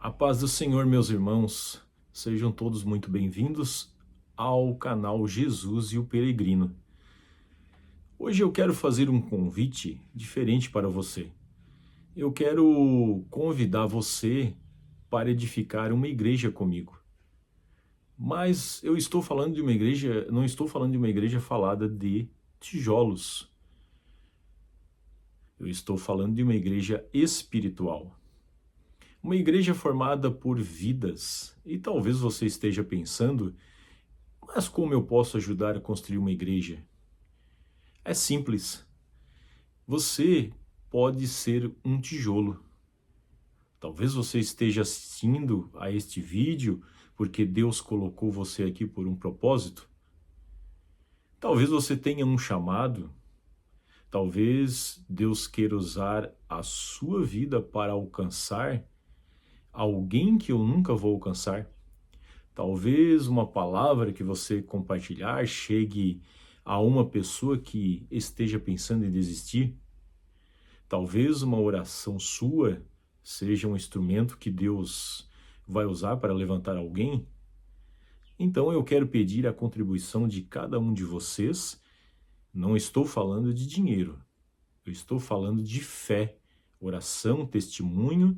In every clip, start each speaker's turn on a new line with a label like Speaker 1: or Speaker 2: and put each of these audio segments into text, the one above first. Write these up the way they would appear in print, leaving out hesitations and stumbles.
Speaker 1: A paz do Senhor, meus irmãos, sejam todos muito bem-vindos ao canal Jesus e o Peregrino. Hoje eu quero fazer um convite diferente para você. Eu quero convidar você para edificar uma igreja comigo. Mas eu estou falando de uma igreja, não estou falando de uma igreja falada de tijolos. Eu estou falando de uma igreja espiritual. Uma igreja formada por vidas. E talvez você esteja pensando, mas como eu posso ajudar a construir uma igreja? É simples. Você pode ser um tijolo. Talvez você esteja assistindo a este vídeo porque Deus colocou você aqui por um propósito. Talvez você tenha um chamado. Talvez Deus queira usar a sua vida para alcançar alguém que eu nunca vou alcançar. Talvez uma palavra que você compartilhar chegue a uma pessoa que esteja pensando em desistir. Talvez uma oração sua seja um instrumento que Deus vai usar para levantar alguém. Então eu quero pedir a contribuição de cada um de vocês. Não estou falando de dinheiro, eu estou falando de fé, oração, testemunho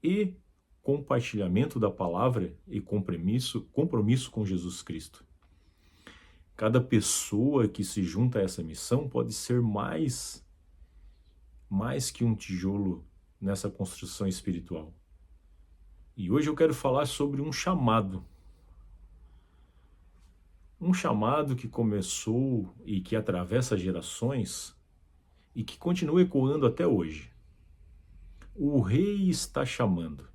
Speaker 1: e compartilhamento da palavra e compromisso com Jesus Cristo. Cada pessoa que se junta a essa missão pode ser mais que um tijolo nessa construção espiritual. E hoje eu quero falar sobre um chamado. Um chamado que começou e que atravessa gerações e que continua ecoando até hoje. O rei está chamando.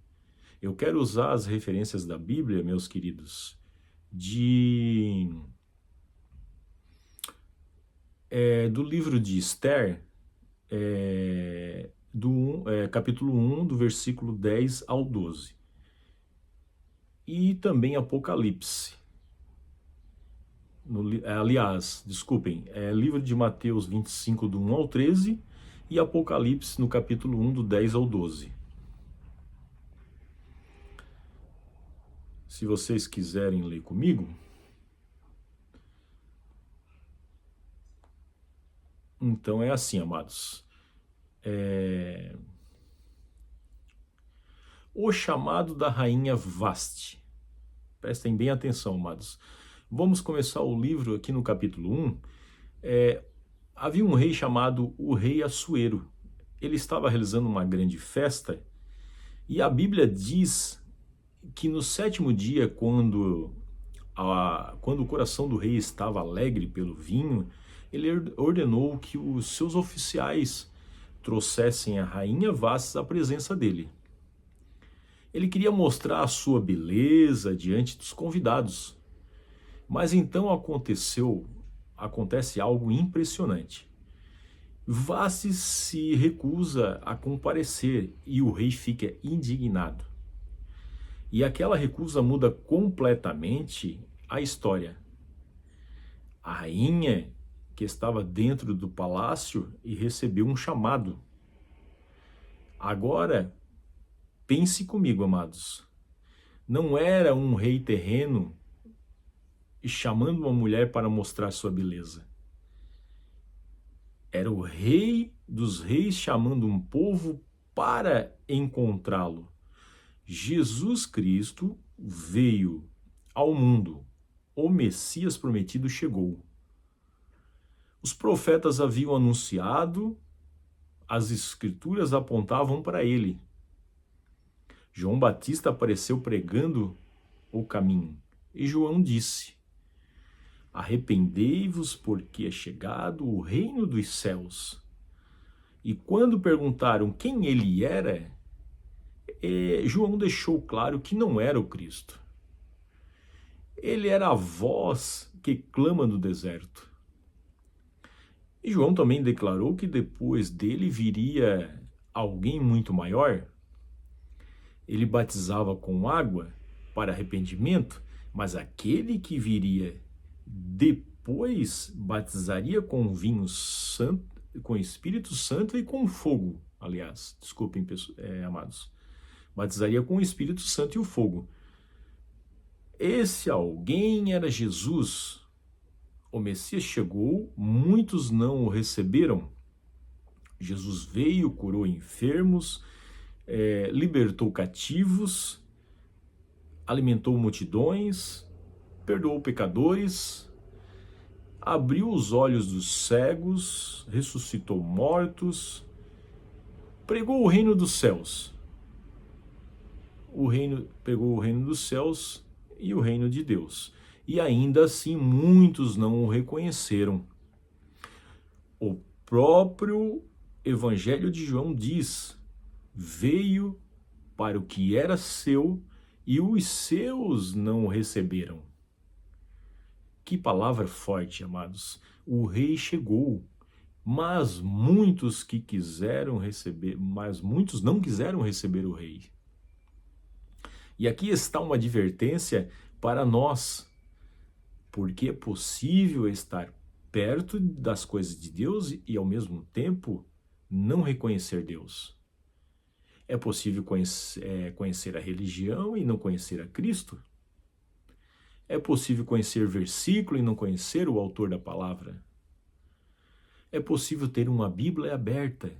Speaker 1: Eu quero usar as referências da Bíblia, meus queridos, do livro de Esther, capítulo 1, do versículo 10 ao 12. E também Apocalipse. Livro de Mateus 25, do 1 ao 13, e Apocalipse no capítulo 1, do 10 ao 12. Se vocês quiserem ler comigo, então é assim, amados. O chamado da rainha Vasti. Prestem bem atenção, amados. Vamos começar o livro aqui no capítulo 1. Havia um rei chamado o rei Assuero. Ele estava realizando uma grande festa e a Bíblia diz que no 7º dia, quando o coração do rei estava alegre pelo vinho, ele ordenou que os seus oficiais trouxessem a rainha Vasti à presença dele. Ele queria mostrar a sua beleza diante dos convidados. Mas então acontece algo impressionante. Vasti se recusa a comparecer e o rei fica indignado. E aquela recusa muda completamente a história. A rainha, que estava dentro do palácio e recebeu um chamado. Agora, pense comigo, amados. Não era um rei terreno chamando uma mulher para mostrar sua beleza. Era o rei dos reis chamando um povo para encontrá-lo. Jesus Cristo veio ao mundo. O Messias prometido chegou. Os profetas haviam anunciado, as escrituras apontavam para ele. João Batista apareceu pregando o caminho. E João disse: arrependei-vos, porque é chegado o reino dos céus. E quando perguntaram quem ele era, João deixou claro que não era o Cristo. Ele era a voz que clama no deserto. E João também declarou que depois dele viria alguém muito maior. Ele batizava com água para arrependimento, mas aquele que viria depois batizaria com vinho santo, com Espírito Santo e com fogo. Aliás, desculpem, amados. batizaria com o Espírito Santo e o fogo. Esse alguém era Jesus. O Messias chegou, muitos não o receberam. Jesus veio, curou enfermos, libertou cativos, alimentou multidões, perdoou pecadores, abriu os olhos dos cegos, ressuscitou mortos, pregou o reino dos céus. Pregou o reino dos céus e o reino de Deus. E ainda assim muitos não o reconheceram. O próprio Evangelho de João diz: veio para o que era seu e os seus não o receberam. Que palavra forte, amados. O rei chegou, mas muitos não quiseram receber o rei. E aqui está uma advertência para nós, porque é possível estar perto das coisas de Deus e ao mesmo tempo não reconhecer Deus. É possível conhecer a religião e não conhecer a Cristo. É possível conhecer versículo e não conhecer o autor da palavra. É possível ter uma Bíblia aberta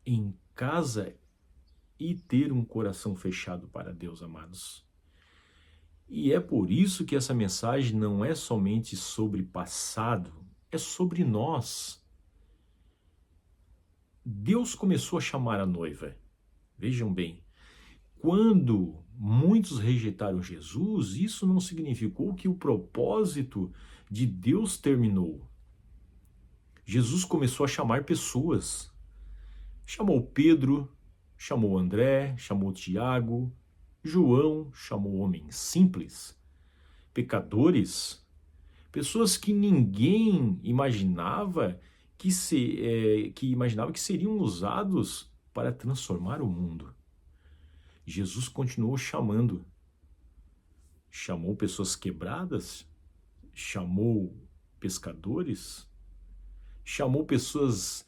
Speaker 1: em casa e ter um coração fechado para Deus, amados. E é por isso que essa mensagem não é somente sobre passado, é sobre nós. Deus começou a chamar a noiva. Vejam bem, quando muitos rejeitaram Jesus, isso não significou que o propósito de Deus terminou. Jesus começou a chamar pessoas. Chamou Pedro, chamou André, chamou Tiago, João, chamou homens simples, pecadores, pessoas que ninguém imaginava que seriam usados para transformar o mundo. Jesus continuou chamando. Chamou pessoas quebradas, chamou pescadores, chamou pessoas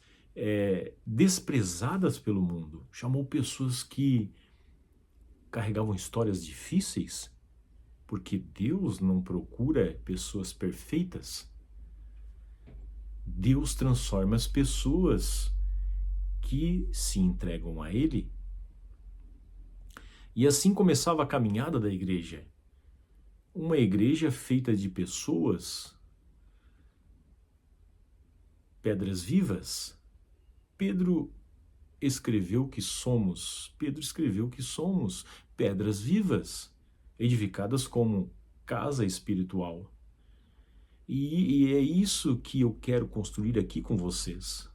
Speaker 1: desprezadas pelo mundo, chamou pessoas que carregavam histórias difíceis, porque Deus não procura pessoas perfeitas. Deus transforma as pessoas que se entregam a Ele. E assim começava a caminhada da igreja. Uma igreja feita de pessoas, pedras vivas. Pedro escreveu que somos pedras vivas, edificadas como casa espiritual. E é isso que eu quero construir aqui com vocês.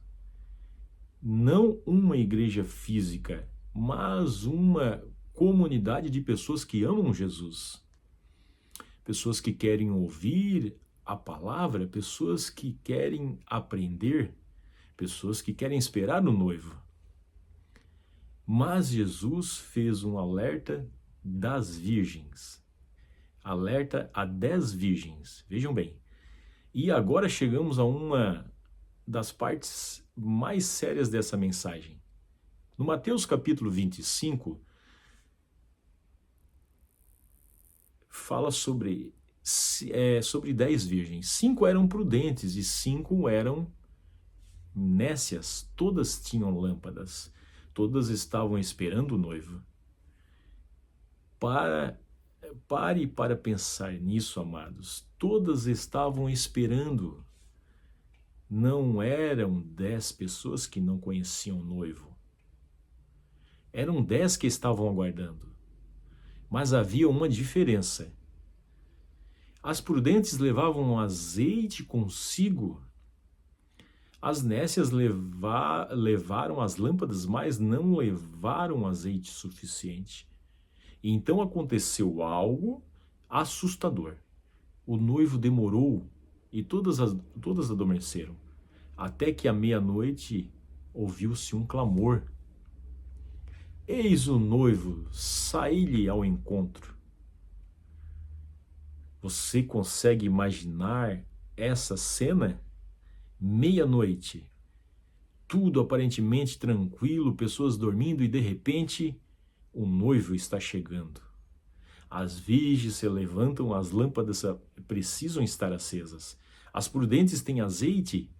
Speaker 1: Não uma igreja física, mas uma comunidade de pessoas que amam Jesus. Pessoas que querem ouvir a palavra, pessoas que querem aprender, pessoas que querem esperar no noivo. Mas Jesus fez um alerta das virgens. Alerta a 10 virgens. Vejam bem. E agora chegamos a uma das partes mais sérias dessa mensagem. No Mateus capítulo 25, fala sobre 10 virgens. 5 eram prudentes e 5 eram nécias. Todas tinham lâmpadas. Todas estavam esperando o noivo. Pare para pensar nisso, amados. Todas estavam esperando. Não eram 10 pessoas que não conheciam o noivo. Eram 10 que estavam aguardando. Mas havia uma diferença. As prudentes levavam azeite consigo. As nécias levaram as lâmpadas, mas não levaram azeite suficiente. E então aconteceu algo assustador. O noivo demorou e todas adormeceram. Até que à meia-noite ouviu-se um clamor. Eis o noivo, saí-lhe ao encontro. Você consegue imaginar essa cena? Meia-noite, tudo aparentemente tranquilo, pessoas dormindo e de repente O noivo está chegando. As virgens se levantam, as lâmpadas precisam estar acesas. As prudentes têm azeite,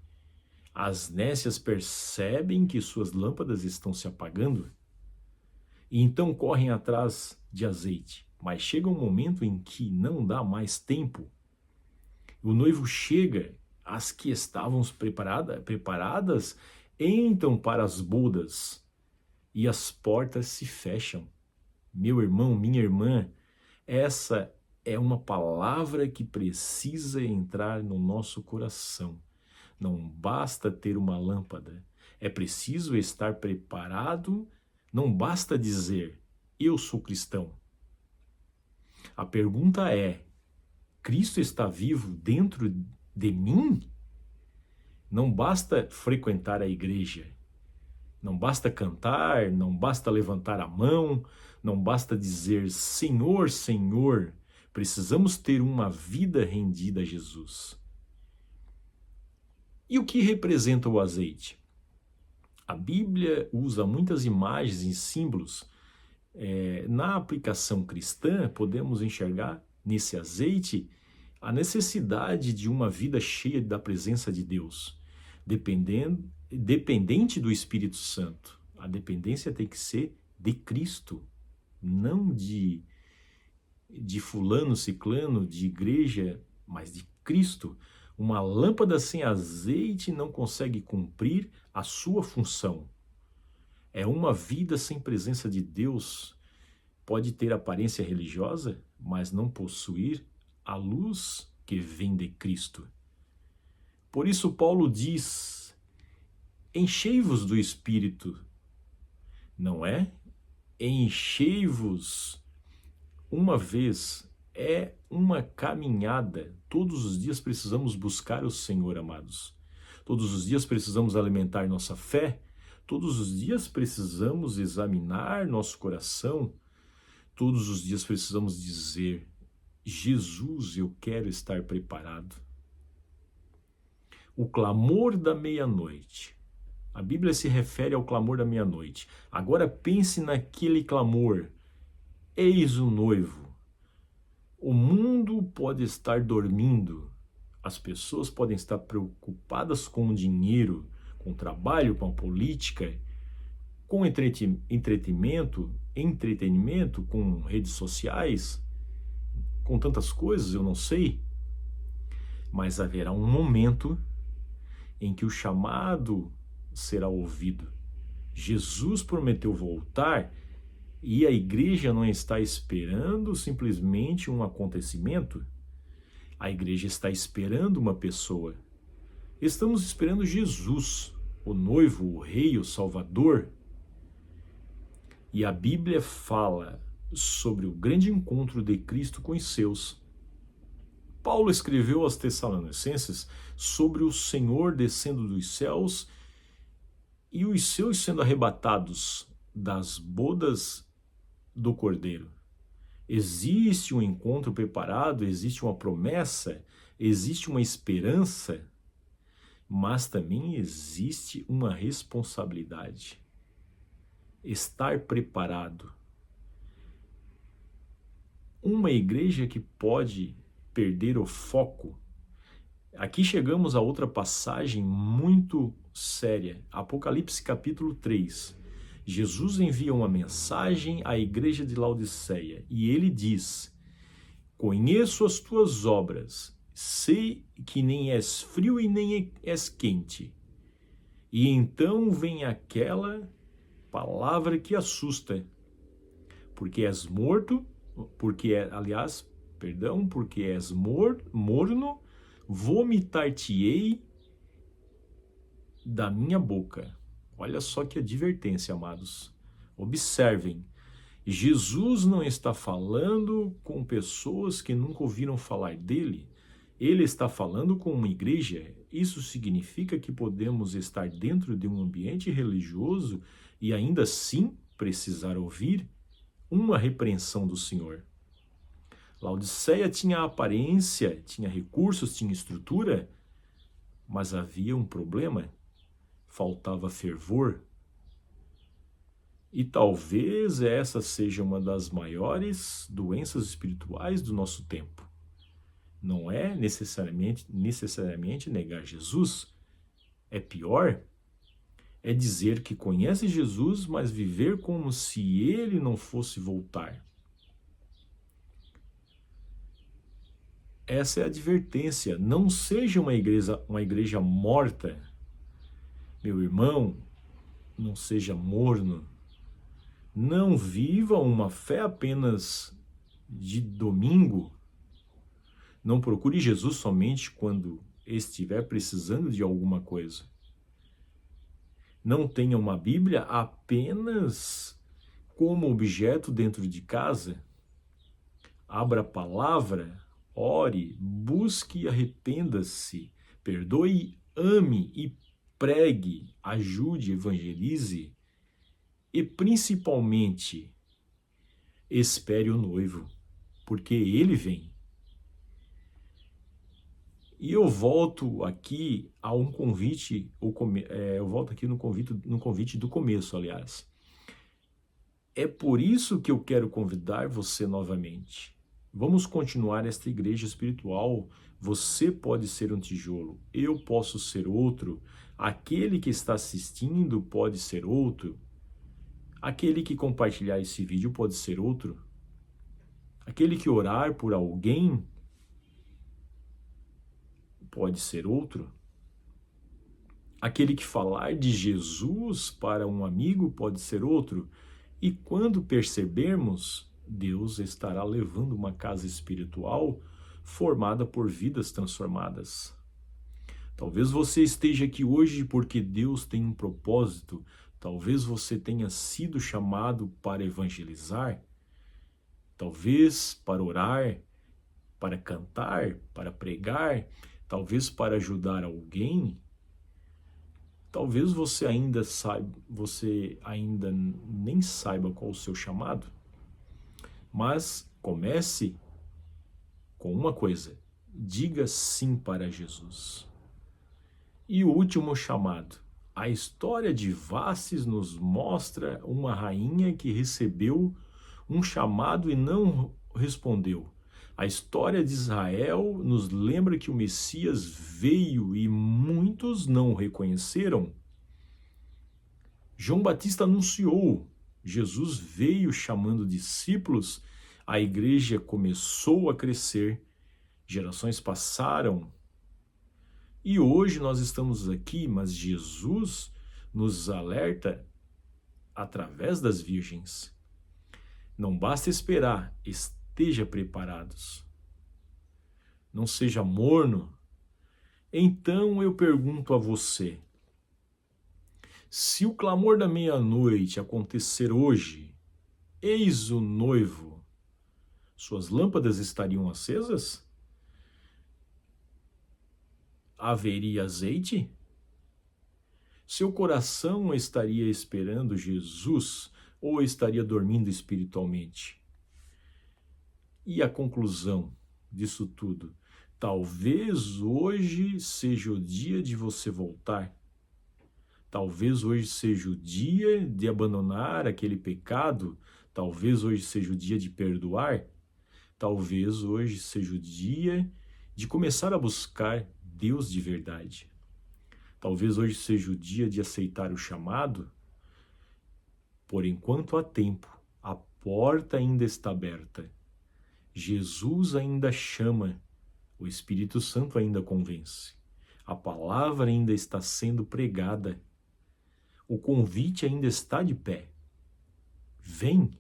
Speaker 1: as nécias percebem que suas lâmpadas estão se apagando e então correm atrás de azeite. Mas chega um momento em que não dá mais tempo. O noivo chega, as que estavam preparadas entram para as bodas e as portas se fecham. Meu irmão, minha irmã, essa é uma palavra que precisa entrar no nosso coração. Não basta ter uma lâmpada, é preciso estar preparado, não basta dizer, eu sou cristão. A pergunta é, Cristo está vivo dentro de mim? Não basta frequentar a igreja, não basta cantar, não basta levantar a mão, não basta dizer Senhor, Senhor. Precisamos ter uma vida rendida a Jesus. E o que representa o azeite? A Bíblia usa muitas imagens e símbolos. Na aplicação cristã, podemos enxergar nesse azeite a necessidade de uma vida cheia da presença de Deus, dependente do Espírito Santo. A dependência tem que ser de Cristo, não de fulano, ciclano, de igreja, mas de Cristo. Uma lâmpada sem azeite não consegue cumprir a sua função. É uma vida sem presença de Deus. Pode ter aparência religiosa, mas não possuir a luz que vem de Cristo. Por isso Paulo diz, enchei-vos do Espírito, não é? Enchei-vos uma vez, é uma caminhada. Todos os dias precisamos buscar o Senhor, amados. Todos os dias precisamos alimentar nossa fé. Todos os dias precisamos examinar nosso coração. Todos os dias precisamos dizer, Jesus, eu quero estar preparado. O clamor da meia-noite. A Bíblia se refere ao clamor da meia-noite. Agora pense naquele clamor. Eis o noivo. O mundo pode estar dormindo. As pessoas podem estar preocupadas com o dinheiro, com o trabalho, com a política, com entretenimento, com redes sociais, com tantas coisas, eu não sei. Mas haverá um momento em que o chamado será ouvido. Jesus prometeu voltar e a igreja não está esperando simplesmente um acontecimento. A igreja está esperando uma pessoa. Estamos esperando Jesus, o noivo, o rei, o salvador. E a Bíblia fala sobre o grande encontro de Cristo com os seus. Paulo escreveu aos Tessalonicenses sobre o Senhor descendo dos céus e os seus sendo arrebatados das bodas do Cordeiro. Existe um encontro preparado, existe uma promessa, existe uma esperança, mas também existe uma responsabilidade. Estar preparado. Uma igreja que pode perder o foco. Aqui chegamos a outra passagem muito séria, Apocalipse capítulo 3. Jesus envia uma mensagem à igreja de Laodiceia e ele diz, conheço as tuas obras, sei que nem és frio e nem és quente. E então vem aquela palavra que assusta, porque és morto, porque és morno, vomitar-te-ei da minha boca. Olha só que advertência, amados. Observem, Jesus não está falando com pessoas que nunca ouviram falar dele. Ele está falando com uma igreja. Isso significa que podemos estar dentro de um ambiente religioso e ainda assim precisar ouvir uma repreensão do Senhor. Laodiceia tinha aparência, tinha recursos, tinha estrutura, mas havia um problema. Faltava fervor. E talvez essa seja uma das maiores doenças espirituais do nosso tempo. Não é necessariamente negar Jesus. É pior, é dizer que conhece Jesus, mas viver como se ele não fosse voltar. Essa é a advertência. Não seja uma igreja morta. Meu irmão, não seja morno. Não viva uma fé apenas de domingo. Não procure Jesus somente quando estiver precisando de alguma coisa. Não tenha uma Bíblia apenas como objeto dentro de casa. Abra a palavra, ore, busque e arrependa-se, perdoe, ame e pregue, ajude, evangelize e principalmente espere o noivo, porque ele vem. E eu volto aqui a um convite, eu volto aqui no convite do começo, aliás. É por isso que eu quero convidar você novamente. Vamos continuar esta igreja espiritual. Você pode ser um tijolo, eu posso ser outro, aquele que está assistindo pode ser outro, aquele que compartilhar esse vídeo pode ser outro, aquele que orar por alguém pode ser outro, aquele que falar de Jesus para um amigo pode ser outro, e quando percebermos, Deus estará levando uma casa espiritual formada por vidas transformadas. Talvez você esteja aqui hoje porque Deus tem um propósito, talvez você tenha sido chamado para evangelizar, talvez para orar, para cantar, para pregar, talvez para ajudar alguém. Talvez você ainda nem saiba qual o seu chamado, mas comece com uma coisa: diga sim para Jesus. E o último chamado. A história de Vastes nos mostra uma rainha que recebeu um chamado e não respondeu. A história de Israel nos lembra que o Messias veio e muitos não o reconheceram. João Batista anunciou, Jesus veio chamando discípulos, a igreja começou a crescer, gerações passaram e hoje nós estamos aqui, mas Jesus nos alerta através das virgens. Não basta esperar, esteja preparados. Não seja morno. Então eu pergunto a você, se o clamor da meia-noite acontecer hoje, eis o noivo, suas lâmpadas estariam acesas? Haveria azeite? Seu coração estaria esperando Jesus ou estaria dormindo espiritualmente? E a conclusão disso tudo? Talvez hoje seja o dia de você voltar. Talvez hoje seja o dia de abandonar aquele pecado. Talvez hoje seja o dia de perdoar. Talvez hoje seja o dia de começar a buscar Deus de verdade. Talvez hoje seja o dia de aceitar o chamado. Por enquanto há tempo, a porta ainda está aberta. Jesus ainda chama, o Espírito Santo ainda convence. A palavra ainda está sendo pregada. O convite ainda está de pé. Vem!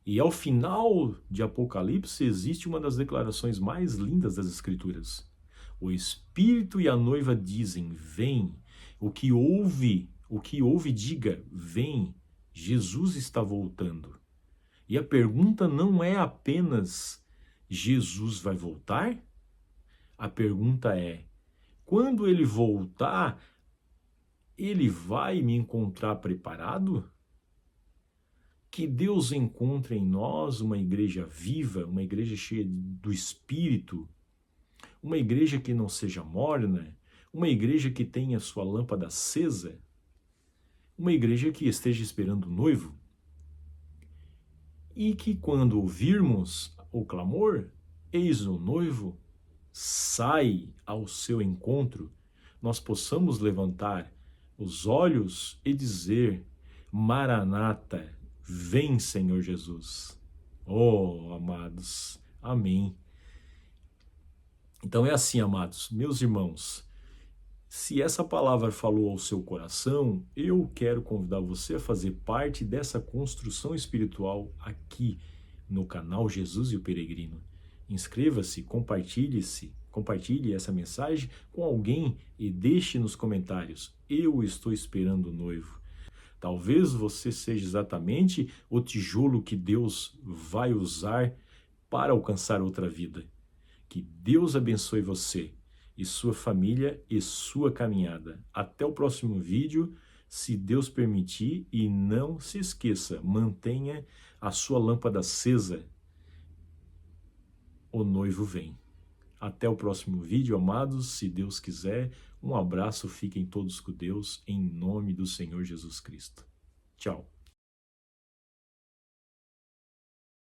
Speaker 1: E ao final de Apocalipse existe uma das declarações mais lindas das Escrituras. O Espírito e a noiva dizem, vem. O que ouve, diga, vem. Jesus está voltando. E a pergunta não é apenas, Jesus vai voltar? A pergunta é, quando ele voltar, ele vai me encontrar preparado? Que Deus encontre em nós uma igreja viva, uma igreja cheia do Espírito, uma igreja que não seja morna, uma igreja que tenha sua lâmpada acesa. Uma igreja que esteja esperando o noivo e que, quando ouvirmos o clamor, eis o noivo, sai ao seu encontro, nós possamos levantar os olhos e dizer: Maranata, vem, Senhor Jesus. Oh, amados, amém. Então é assim, amados, meus irmãos, se essa palavra falou ao seu coração, eu quero convidar você a fazer parte dessa construção espiritual aqui no canal Jesus e o Peregrino. Inscreva-se, compartilhe essa mensagem com alguém e deixe nos comentários: eu estou esperando o noivo. Talvez você seja exatamente o tijolo que Deus vai usar para alcançar outra vida. Que Deus abençoe você e sua família e sua caminhada. Até o próximo vídeo, se Deus permitir, e não se esqueça, mantenha a sua lâmpada acesa. O noivo vem. Até o próximo vídeo, amados, se Deus quiser. Um abraço, fiquem todos com Deus, em nome do Senhor Jesus Cristo. Tchau.